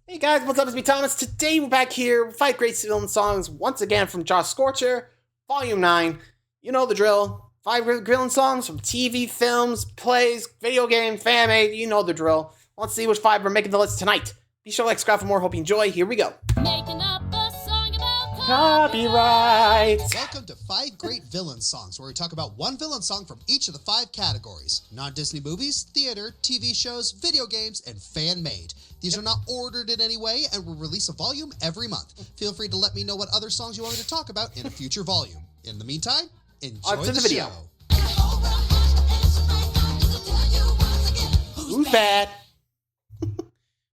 Hey guys, what's up? It's me, Thomas. Today we're back here with 5 great villain songs once again from Josh Scorcher, Volume 9. You know the drill. 5 great villain songs from TV, films, plays, video game, fan-made. You know the drill. Let's see which 5 are making the list tonight. Be sure to like, subscribe for more. Hope you enjoy. Here we go. Making up a song about Copyright. Welcome to 5 Great Villain Songs, where we talk about one villain song from each of the 5 categories: non-Disney movies, theater, TV shows, video games, and fan-made. These are not ordered in any way, and we'll release a volume every month. Feel free to let me know what other songs you want me to talk about in a future volume. In the meantime, enjoy On to the video. show. Who's bad?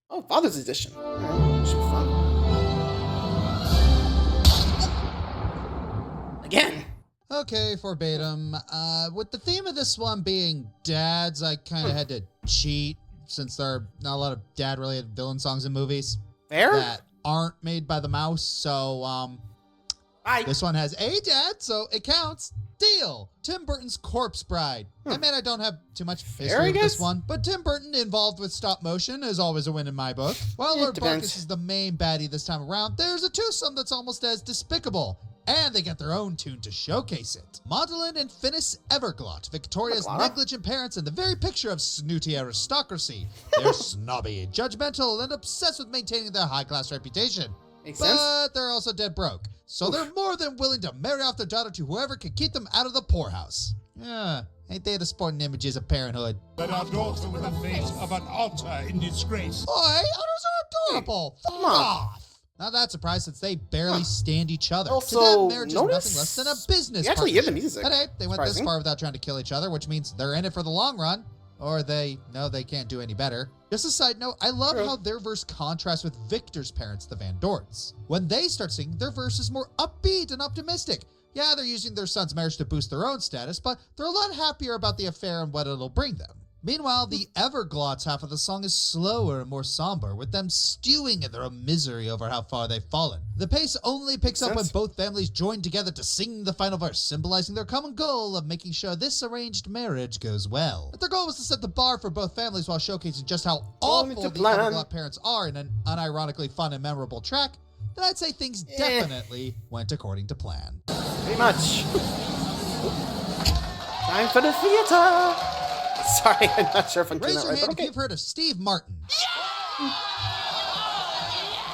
Oh, Father's Edition. Alright, should be fun. Again. Okay, verbatim. With the theme of this one being dads, I kind of had to cheat, since there are not a lot of dad-related villain songs in movies Fair? that aren't made by the mouse. So, this one has a dad, so it counts. Deal. Tim Burton's Corpse Bride. I mean, I don't have too much history with this one, but Tim Burton involved with stop motion is always a win in my book. While Lord Barkus is the main baddie this time around, there's a twosome that's almost as despicable. And they get their own tune to showcase it. Madeline and Finis Everglot, Victoria's negligent parents and the very picture of snooty aristocracy. They're snobby, judgmental, and obsessed with maintaining their high-class reputation. Makes sense. But they're also dead broke. So they're more than willing to marry off their daughter to whoever can keep them out of the poorhouse. Yeah, ain't they the sporting images of parenthood? But our daughter with the face of an otter in disgrace. Boy, otters are adorable. Fuck off. Not that surprised, since they barely stand each other. Also, to them, marriage is nothing less than a business you actually hear the partnership. music. But hey, they went this Surprising. far without trying to kill each other, which means they're in it for the long run. Or they know they can't do any better. Just a side note, I love how their verse contrasts with Victor's parents, the Van Dorts. When they start singing, their verse is more upbeat and optimistic. Yeah, they're using their son's marriage to boost their own status, but they're a lot happier about the affair and what it'll bring them. Meanwhile, the Everglots half of the song is slower and more somber, with them stewing in their own misery over how far they've fallen. The pace only picks up when both families join together to sing the final verse, symbolizing their common goal of making sure this arranged marriage goes well. If their goal was to set the bar for both families while showcasing just how awful the Everglot parents are in an unironically fun and memorable track, then I'd say things definitely went according to plan. Pretty much. Time for the theater. Sorry, I'm not sure if I'm doing Raise that your right, hand but if okay. you've heard of Steve Martin.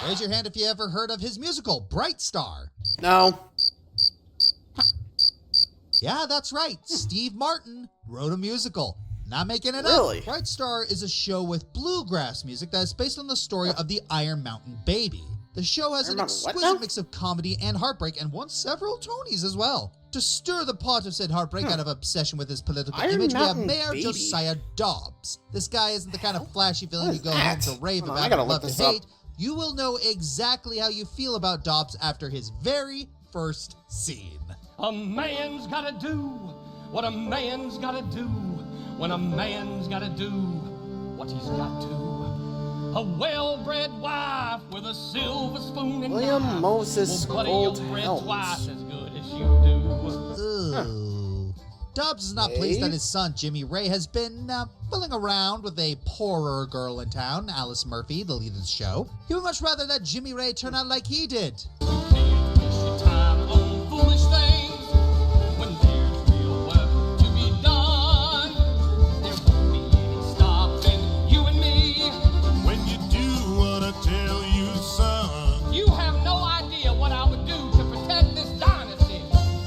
Raise your hand if you ever heard of his musical, Brightar. No. Yeah, that's right. Steve Martin wrote a musical. Not making it Really? up. Brightar is a show with bluegrass music that is based on the story of the Iron Mountain Baby. The show has an exquisite mix of comedy and heartbreak and won several Tonys as well. To stir the pot of said heartbreak out of obsession with his political image, we have Mayor Josiah Dobbs. This guy isn't the kind of flashy villain you go home to rave about and love to hate. You will know exactly how you feel about Dobbs after his very first scene. A man's gotta do what a man's gotta do when a man's gotta do what he's got to. A well-bred wife with a silver spoon and William knife. Moses Well, buddy, Gold your bread's Helms. twice as good as you do. Ooh. Dobbs is not pleased that his son Jimmy Ray has been fooling around with a poorer girl in town, Alice Murphy, the lead of the show. He would much rather that Jimmy Ray turn out like he did. You can't waste your time on foolish things when there's real work to be done. There won't be any stopping you and me. When you do what I tell you, son. You have no idea what I would do to protect this dynasty.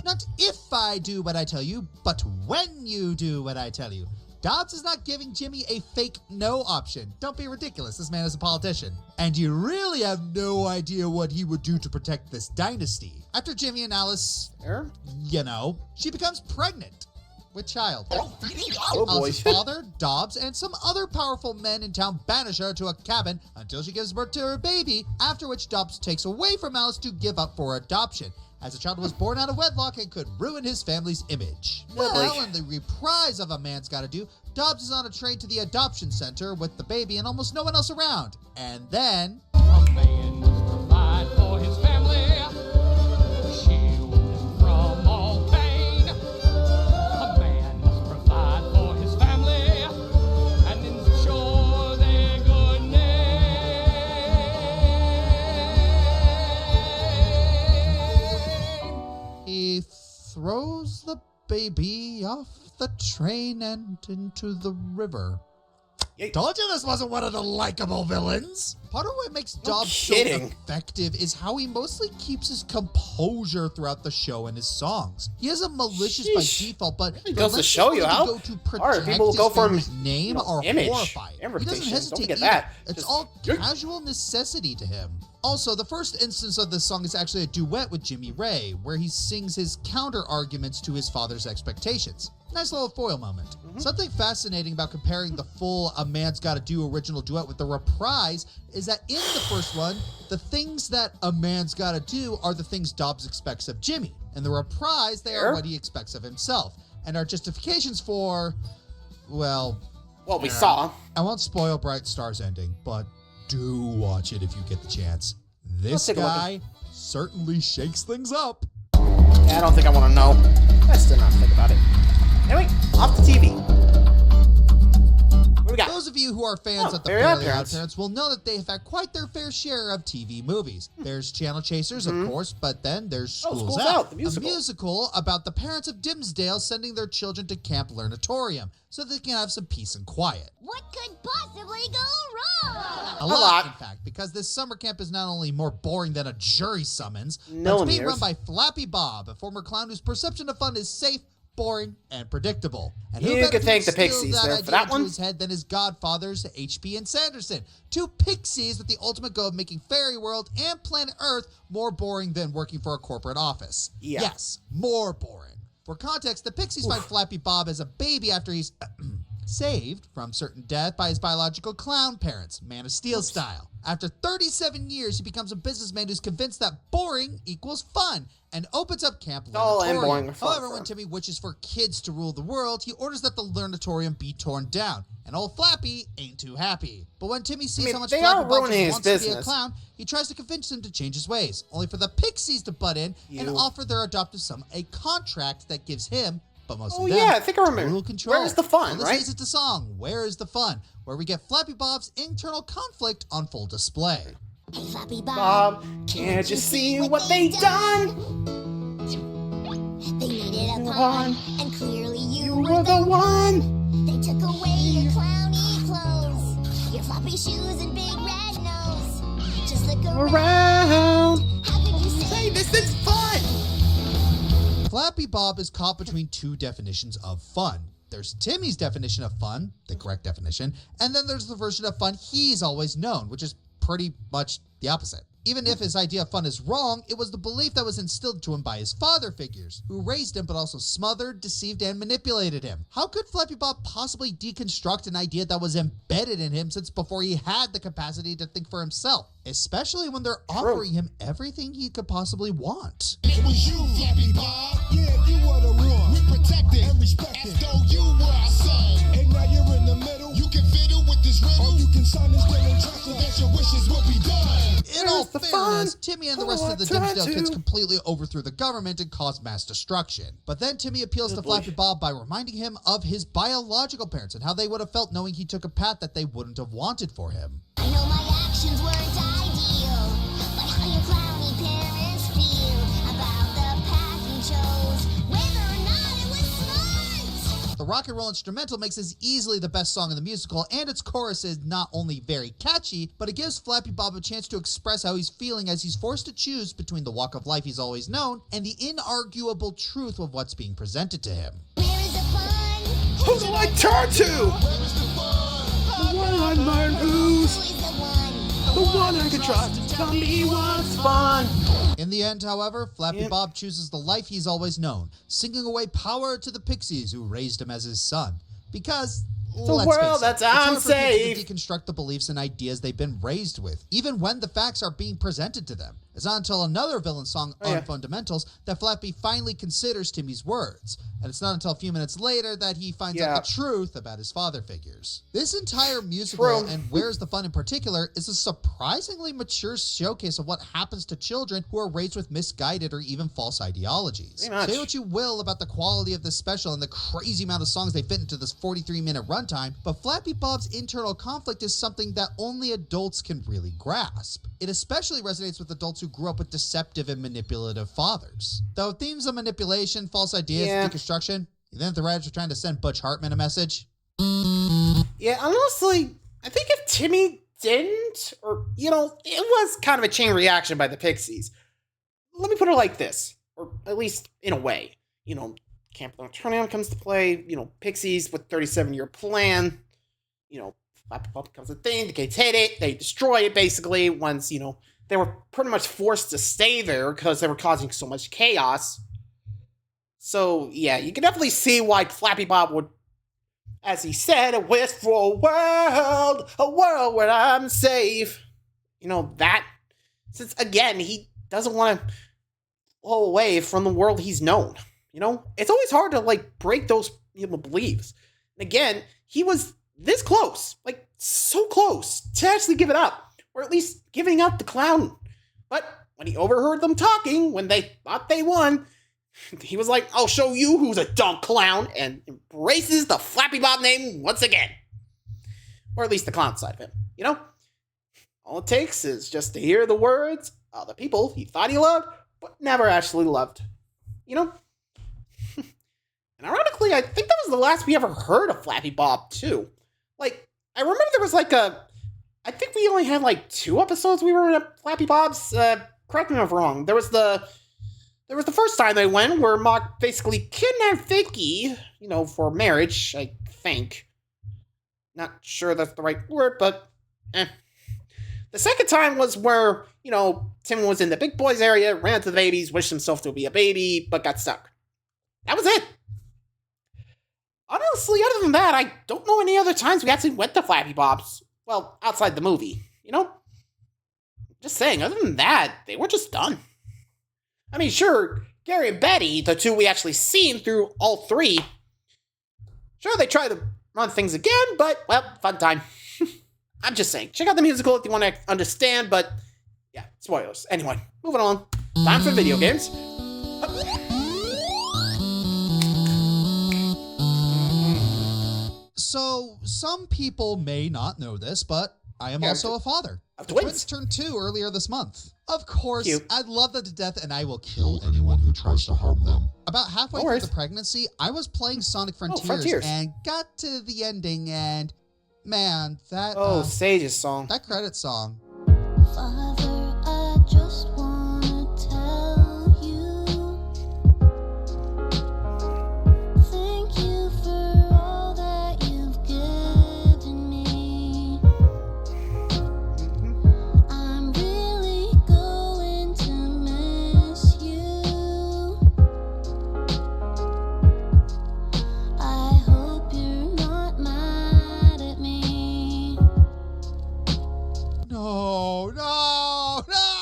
Not if I do what I tell you, but when you do what I tell you. Dobbs is not giving Jimmy a fake no option. Don't be ridiculous, this man is a politician. And you really have no idea what he would do to protect this dynasty. After Jimmy and Alice, you know, she becomes pregnant with child. Oh boy. Alice's father, Dobbs, and some other powerful men in town banish her to a cabin until she gives birth to her baby, after which Dobbs takes away from Alice to give up for adoption, as the child was born out of wedlock and could ruin his family's image. Well, in the reprise of A Man's Gotta Do, Dobbs is on a train to the adoption center with the baby and almost no one else around. And then... A man must provide for his family, shield him from all pain. A man must provide for his family and ensure their good name. baby off the train and into the river. Yay. Told you this wasn't one of the likable villains. Part of what makes Dobbs so kidding. effective is how he mostly keeps his composure throughout the show and his songs. He isn't malicious by default, but It goes to show you how go to hard protect people will his go for family's name or image horrify it. and He doesn't reputation. Don't hesitate forget either. that. It's Just- all casual necessity to him. Also, the first instance of this song is actually a duet with Jimmy Ray, where he sings his counter-arguments to his father's expectations. Nice little foil moment. Something fascinating about comparing the full A Man's Gotta Do original duet with the reprise is that in the first one, the things that A Man's Gotta Do are the things Dobbs expects of Jimmy. In the reprise, they are what he expects of himself, and are justifications for, well... What we saw. I won't spoil Bright Star's ending, but do watch it if you get the chance. This take a look at- guy certainly shakes things up. Yeah, I don't think I want to know. Best to not think about it. Anyway, off the TV. What do we got? Those of you who are fans of the Fairly Odd Fairly Odd Parents. Parents will know that they have had quite their fair share of TV movies. There's Channel Chasers, of course, but then there's School's Out, the musical. a musical about the parents of Dimsdale sending their children to Camp Learnatorium so they can have some peace and quiet. What could possibly go wrong? A lot, in fact, because this summer camp is not only more boring than a jury summons, but it's being Millimeters. run by Flappy Bob, a former clown whose perception of fun is safe, boring, and predictable. And who You better could to thank the instill Pixies there for idea that into one. his head than his godfathers, HP and Sanderson, two pixies with the ultimate goal of making Fairy World and Planet Earth more boring than working for a corporate office. Yeah. Yes, more boring. For context, the Pixies find Flappy Bob as a baby after he's saved from certain death by his biological clown parents, Man of Steel style. After 37 years, he becomes a businessman who's convinced that boring equals fun and opens up Camp all and Learnatorium. boring are fun However, for when him. Timmy wishes for kids to rule the world, he orders that the Learnatorium be torn down. And old Flappy ain't too happy. But when Timmy sees how much they Flappy are Bob ruining his wants to be a business. clown, he tries to convince him to change his ways, only for the Pixies to butt in and offer their adoptive son a contract that gives him, but mostly Oh, them, yeah, I think I remember. total control. Where's the fun, So this right? leads it to song, Where is the Fun, where we get Flappy Bob's internal conflict on full display. Hey, Flappy Bob. Bob, can't you see what they done? They needed a pun, and clearly you You're the one. They took away your clowny clothes, your floppy shoes and big red nose. Just look around. Around. How could you say This is fun. Flappy Bob is caught between two definitions of fun. There's Timmy's definition of fun, the correct definition, and then there's the version of fun he's always known, which is pretty much the opposite. Even if his idea of fun is wrong, it was the belief that was instilled to him by his father figures, who raised him but also smothered, deceived, and manipulated him. How could Flappy Bob possibly deconstruct an idea that was embedded in him since before he had the capacity to think for himself? Especially when they're offering him everything he could possibly want. It was you, Flappy Bob. Yeah, you were the one. We protected and respected. As though you were our son. And now you're in the middle. You can fiddle with this riddle. Or you can sign this bill and trust that your wishes will be done. In all Where's the fairness, fun? Timmy and the Oh, rest I of the tried Dimsdale kids to. completely overthrew the government and caused mass destruction. But then Timmy appeals to boy. Flappy Bob by reminding him of his biological parents and how they would have felt knowing he took a path that they wouldn't have wanted for him. I know my actions weren't ideal, but how your clowny parents feel about the path you chose, whether or not it was smart. The rock and roll instrumental makes this easily the best song in the musical, and its chorus is not only very catchy, but it gives Flappy Bob a chance to express how he's feeling as he's forced to choose between the walk of life he's always known and the inarguable truth of what's being presented to him. Where is the fun? Who do I turn to? The one I learn who's Who is the one? the one I can trust. Tell me what's fun. In the end, however, Flappy Yep. Bob chooses the life he's always known, singing away power to the Pixies who raised him as his son. Because, let's world face it, that's it's hard for people unsafe. to deconstruct the beliefs and ideas they've been raised with, even when the facts are being presented to them. It's not until another villain song on Fundamentals that Flappy finally considers Timmy's words. And it's not until a few minutes later that he finds out the truth about his father figures. This entire musical, and Where's the Fun in particular, is a surprisingly mature showcase of what happens to children who are raised with misguided or even false ideologies. Pretty much. Say what you will about the quality of this special and the crazy amount of songs they fit into this 43-minute runtime, but Flappy Bob's internal conflict is something that only adults can really grasp. It especially resonates with adults who who grew up with deceptive and manipulative fathers. Though themes of manipulation, false ideas, Yeah. deconstruction, you think the writers were trying to send Butch Hartman a message? Yeah, honestly, I think if Timmy didn't, or, you know, it was kind of a chain reaction by the Pixies. Let me put it like this, or at least in a way. You know, Camp Nocturnium comes to play, you know, Pixies with 37-year plan, you know, Flappy Pop becomes a thing, the kids hate it, they destroy it basically once, you know, they were pretty much forced to stay there because they were causing so much chaos. So, yeah, you can definitely see why Flappy Bob would, as he said, a wistful world, a world where I'm safe. You know, that, since, again, he doesn't want to pull away from the world he's known. You know, it's always hard to, like, break those beliefs. And again, he was this close, like, so close to actually give it up, or at least giving up the clown. But when he overheard them talking, when they thought they won, he was like, I'll show you who's a dumb clown, and embraces the Flappy Bob name once again. Or at least the clown side of him, you know? All it takes is just to hear the words of the people he thought he loved, but never actually loved. You know? And ironically, I think that was the last we ever heard of Flappy Bob, too. Like, I remember there was like I think we only had like 2 episodes we were in Flappy Bob's, correct me if I'm wrong. There was the first time they went where Mock basically kidnapped Vicky, you know, for marriage, I think. Not sure that's the right word, but The second time was where, you know, Tim was in the big boys area, ran to the babies, wished himself to be a baby, but got stuck. That was it. Honestly, other than that, I don't know any other times we actually went to Flappy Bob's. Well, outside the movie, you know? Just saying, other than that, they were just done. I mean, sure, Gary and Betty, the 2 we actually seen through all 3, sure, they tried to run things again, but, well, fun time. I'm just saying, check out the musical if you want to understand, but, yeah, spoilers. Anyway, moving on. Time for video games. So, some people may not know this, but I am also a father. Of The twins. twins turned 2 earlier this month. Of course, Cute. I love them to death and I will kill anyone who tries to harm them. About halfway No through worries. the pregnancy, I was playing Sonic Frontiers, Frontiers. and got to the ending and, man, that Sage's song. that credit song. Father, I just wanna tell you, thank you for all that you've given me. I'm really going to miss you. I hope you're not mad at me. No, no, no!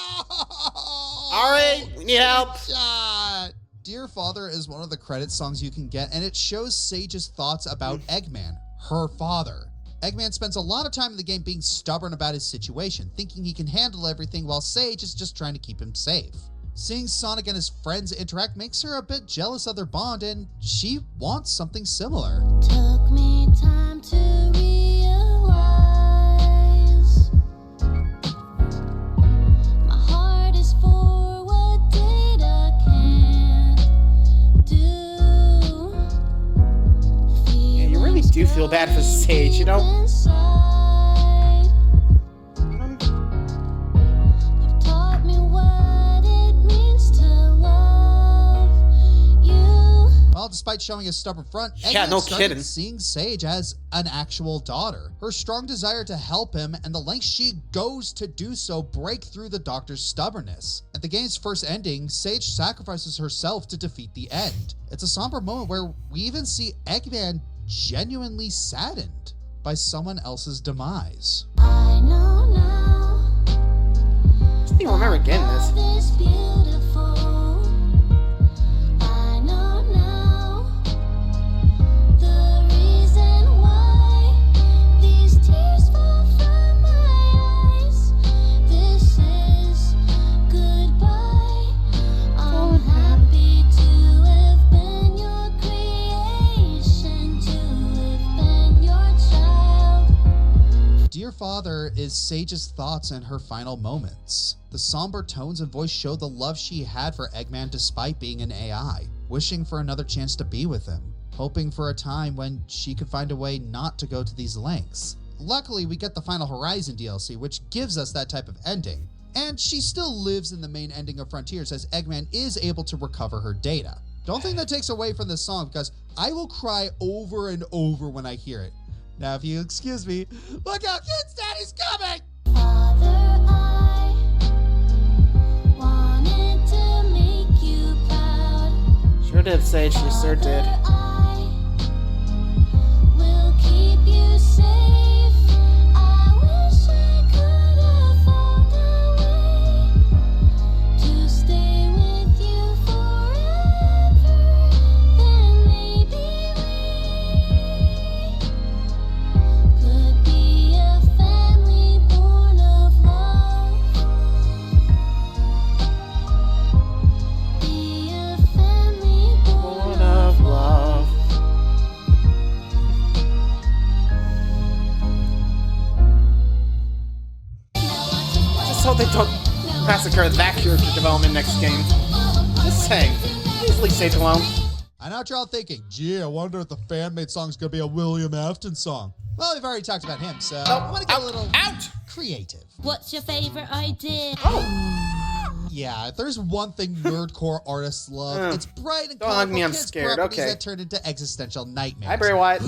Alright, we need help. Shot. Dear Father is one of the credit songs you can get, and it shows Sage's thoughts about Eggman, her father. Eggman spends a lot of time in the game being stubborn about his situation, thinking he can handle everything while Sage is just trying to keep him safe. Seeing Sonic and his friends interact makes her a bit jealous of their bond, and she wants something similar. Took me time to realize my heart is for what data can't do. Yeah, you really do feel bad for Sage, you know? Inside, have taught me what it means to love you. Well, despite showing a stubborn front, Yeah, Eggman no started kidding. seeing Sage as an actual daughter. Her strong desire to help him and the lengths she goes to do so break through the doctor's stubbornness. At the game's first ending, Sage sacrifices herself to defeat the end. It's a somber moment where we even see Eggman genuinely saddened by someone else's demise. I know now. I don't even remember getting this. Love is beautiful. I know now the reason why these tears fall from my eyes. This is goodbye. I'm happy to have been your creation, to have been your child. Dear Father here is Sage's thoughts and her final moments. The somber tones and voice show the love she had for Eggman despite being an AI, wishing for another chance to be with him, hoping for a time when she could find a way not to go to these lengths. Luckily, we get the Final Horizon DLC, which gives us that type of ending. And she still lives in the main ending of Frontiers as Eggman is able to recover her data. Don't think that takes away from this song because I will cry over and over when I hear it. Now, if you excuse me, look out, Kid's Daddy's coming! Father, I wanted to make you proud. Sure did, Sage. You sure did. I will keep you safe. I wish I could have found a way to stay with you forever. Then maybe we could be a family born of love. Be a family born of love. Just hope they don't massacre that character development next game. Just saying. Please leave Sage alone. I know what you're all thinking. Gee, I wonder if the fan-made song's gonna be a William Afton song. Well, we've already talked about him, so I want to get a little creative. What's your favorite idea? Yeah, if there's one thing nerdcore artists love, it's bright and Don't hug colorful me, I'm kids scared. properties Okay. that turn into existential nightmares. Hi, Bray Wyatt.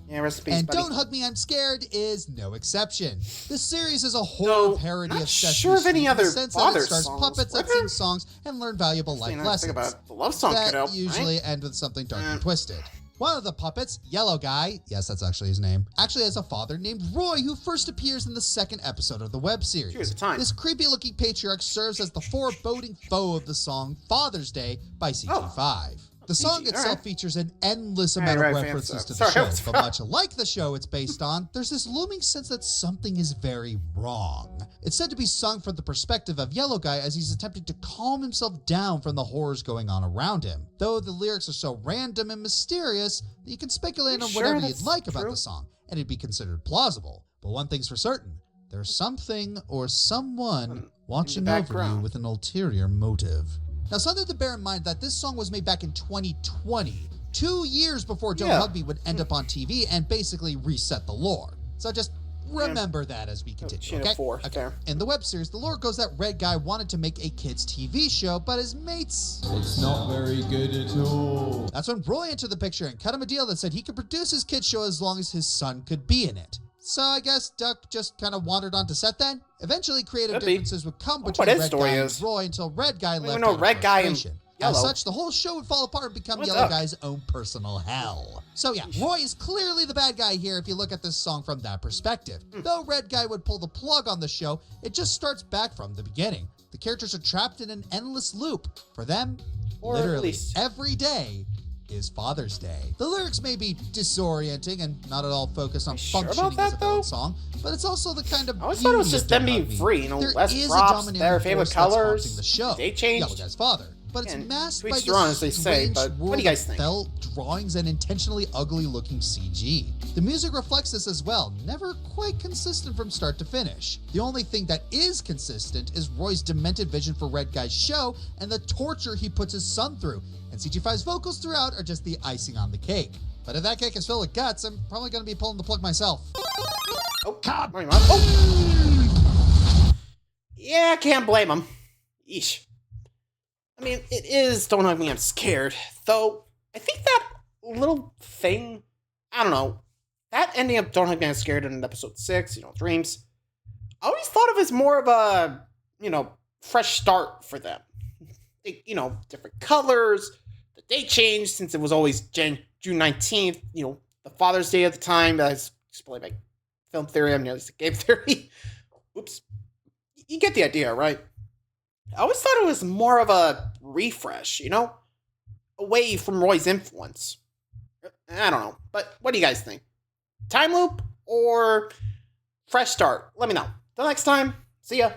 Yeah, rest in peace, And buddy. Don't Hug Me, I'm Scared is no exception. This series is a horror No, parody not of Sesame sure of any Street in the other sense that Father it stars songs. puppets Were that there? sing songs and learn valuable life Think lessons. about the love song that cut out, usually right? end with something dark and twisted. One of the puppets, Yellow Guy, yes, that's actually his name, actually has a father named Roy who first appears in the second episode of the web series. Cheers, the time. This creepy-looking patriarch serves as the foreboding foe of the song Father's Day by CG5. The song CG, itself alright. features an endless amount Right, of fans, references to sorry, the I was show, but much like the show it's based on, there's this looming sense that something is very wrong. It's said to be sung from the perspective of Yellow Guy as he's attempting to calm himself down from the horrors going on around him. Though the lyrics are so random and mysterious that you can speculate on Sure whatever that's you'd like about true? the song, and it'd be considered plausible. But one thing's for certain, there's something or someone watching over you background. with an ulterior motive. Now, something to bear in mind that this song was made back in 2020, 2 years before Don't Yeah. Hug Me would end up on TV and basically reset the lore. So just remember that as we continue, Chain of okay? four, Okay. fair. In the web series, the lore goes that Red Guy wanted to make a kids' TV show, but his mates... It's not very good at all. That's when Roy entered the picture and cut him a deal that said he could produce his kids' show as long as his son could be in it. So I guess Duck just kind of wandered onto set then. Eventually, creative Could be. differences would come What between his Red story Guy is. and Roy until Red Guy left. even know out of Red Guy and frustration. Yellow. As such, the whole show would fall apart and become What's Yellow up? Guy's own personal hell. So yeah, Roy is clearly the bad guy here if you look at this song from that perspective. Though Red Guy would pull the plug on the show, it just starts back from the beginning. The characters are trapped in an endless loop. For them, Or at literally least- every day is Father's Day. The lyrics may be disorienting and not at all focused on sure about functioning as a that, villain though? song, but it's also the kind of I always thought it was beauty just of them Don't being Hug Me. free, you know, There less is a props, dominating their favorite force that's colors. haunting the show, They changed. Yellow Guy's father. But it's And masked to by each their own, as they this say, strange but what do world you guys of think? felt drawings and intentionally ugly-looking CG. The music reflects this as well, never quite consistent from start to finish. The only thing that is consistent is Roy's demented vision for Red Guy's show and the torture he puts his son through, and CG5's vocals throughout are just the icing on the cake. But if that cake is filled with guts, I'm probably going to be pulling the plug myself. Oh, morning, Mom. Oh! Yeah, I can't blame him. Yeesh. I mean, it is Don't Hug Me, I'm Scared. Though, I think that little thing, I don't know, that ending of Don't Hug Me, I'm Scared in episode 6, Dreams, I always thought of as more of a, fresh start for them. Different colors, the date changed since it was always June 19th, the Father's Day at the time, as explained by Film Theory, I'm nearly Game Theory. Oops. You get the idea, right? I always thought it was more of a refresh, away from Roy's influence. I don't know, but what do you guys think? Time loop or fresh start? Let me know. Till next time, see ya.